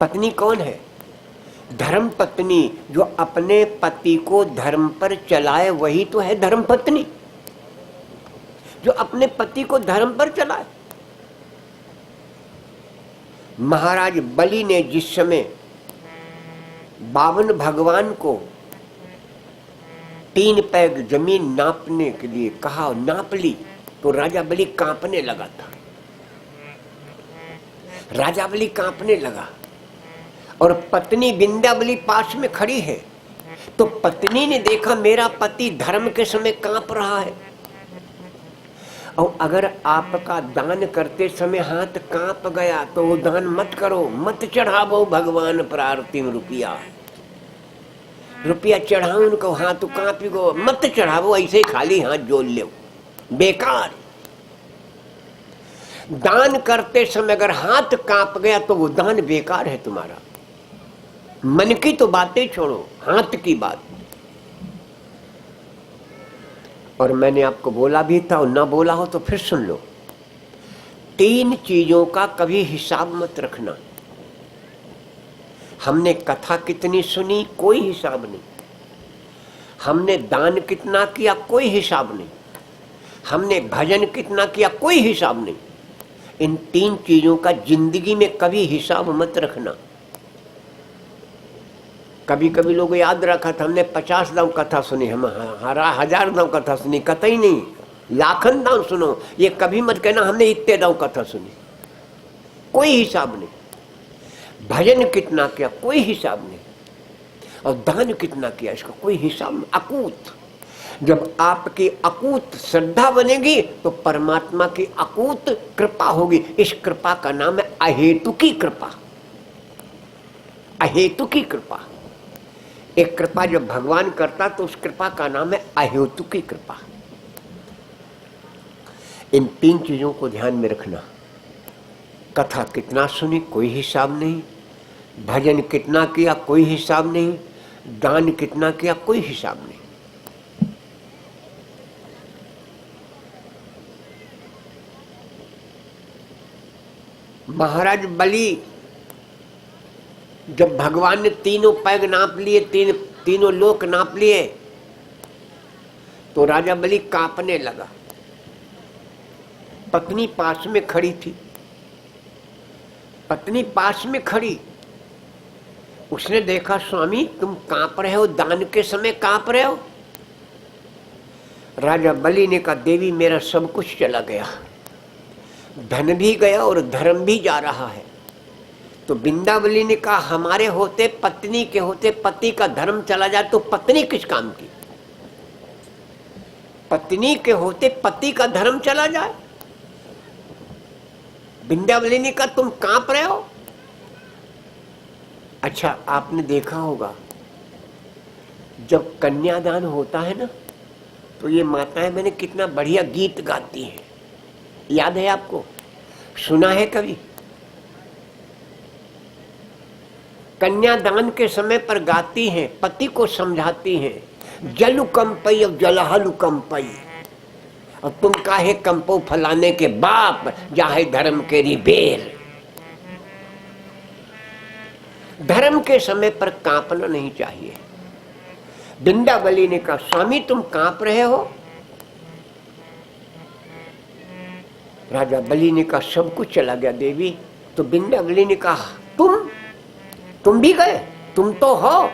पत्नी कौन है? धर्म पत्नी। जो अपने पति को धर्म पर चलाए वही तो है धर्म पत्नी। जो अपने पति को धर्म पर चलाए। महाराज बलि ने जिस समय बावन भगवान को 3 पैग जमीन नापने के लिए कहा, नाप ली, तो राजा बलि कांपने लगा था। राजा बलि कांपने लगा और पत्नी विंध्यावली पास में खड़ी है। तो पत्नी ने देखा मेरा पति धर्म के समय कांप रहा है। और अगर आपका दान करते समय हाथ कांप गया तो वो दान मत करो, मत चढ़ावो भगवान पर आरती में रुपया चढ़ाओ उनको, हाथ कांप गो, मत चढ़ावो, ऐसे खाली हाथ जोड़ लो, बेकार। दान करते समय अगर हाथ कांप गया तो वो दान बेकार है तुम्हारा। मन की तो बातें छोड़ो, हाथ की बात। और मैंने आपको बोला भी था और ना बोला हो तो फिर सुन लो, 3 चीजों का कभी हिसाब मत रखना। हमने कथा कितनी सुनी, कोई हिसाब नहीं। हमने दान कितना किया, कोई हिसाब नहीं। हमने भजन कितना किया, कोई हिसाब नहीं। इन 3 चीजों का जिंदगी में कभी हिसाब मत रखना। कभी कभी लोग याद रखा था हमने 50 दाव कथा सुनी, हम 1000 दाव कथा सुनी, कतई नहीं, लाखन दाव सुनो, ये कभी मत कहना हमने इतने दाव कथा सुनी, कोई हिसाब नहीं। भजन कितना किया, कोई हिसाब नहीं। और दान कितना किया, इसका कोई हिसाब नहीं। अकूत। जब आपकी अकूत श्रद्धा बनेगी तो परमात्मा की अकूत कृपा होगी। इस कृपा का नाम है अहेतुकी कृपा। अहेतुकी कृपा। एक कृपा जब भगवान करता तो उस कृपा का नाम है अहेतुकी कृपा। इन 3 चीजों को ध्यान में रखना। कथा कितना सुनी, कोई हिसाब नहीं। भजन कितना किया, कोई हिसाब नहीं। दान कितना किया, कोई हिसाब नहीं। महाराज बलि जब भगवान ने 3 पैग नाप लिए, तीनों लोक नाप लिए, तो राजा बलि कांपने लगा। पत्नी पास में खड़ी थी। पत्नी पास में खड़ी, उसने देखा स्वामी तुम कांप रहे हो, दान के समय कांप रहे हो। राजा बलि ने कहा देवी मेरा सब कुछ चला गया, धन भी गया और धर्म भी जा रहा है। तो विंध्यावली ने कहा हमारे होते, पत्नी के होते पति का धर्म चला जाए तो पत्नी किस काम की? पत्नी के होते पति का धर्म चला जाए? विंध्यावली ने कहा तुम कांप रहे हो। अच्छा आपने देखा होगा जब कन्यादान होता है ना, तो ये माताएं मैंने कितना बढ़िया गीत गाती हैं, याद है आपको? सुना है कभी? कन्यादान के समय पर गाती हैं, पति को समझाती हैं, जलु कंपई और जलहलु कंपई, और तुम काहे कंपो फलाने के बाप, जाहे धर्म के रिबेर। धर्म के समय पर कांपना नहीं चाहिए। विंध्यावली ने कहा स्वामी तुम कांप रहे हो। राजा बलि ने कहा सब कुछ चला गया देवी। तो विंध्यावली ने कहा तुम भी गए, तुम तो हो।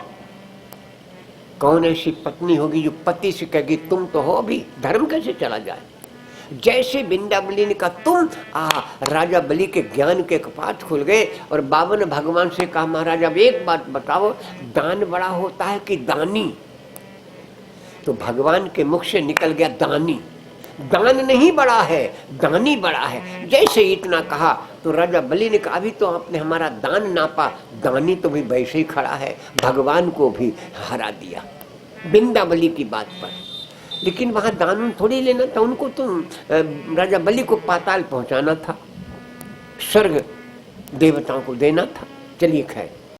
कौन ऐसी पत्नी होगी जो पति से कहेगी तुम तो हो, अभी धर्म कैसे चला जाए? जैसे विंध्यावली ने कहा तुम, राजा बलि के ज्ञान के कपाट खुल गए और 52 भगवान से कहा महाराज अब एक बात बताओ, दान बड़ा होता है कि दानी? तो भगवान के मुख से निकल गया दानी। दान नहीं बड़ा है, दानी बड़ा है। जैसे इतना कहा तो राजा बलि ने कहा अभी तो आपने हमारा दान नापा, दानी तो भी वैसे ही खड़ा है, भगवान को भी हरा दिया विंध्यावली की बात पर। लेकिन वहां दान थोड़ी लेना था उनको, तो राजा बलि को पाताल पहुंचाना था, स्वर्ग देवताओं को देना था। चलिए खैर।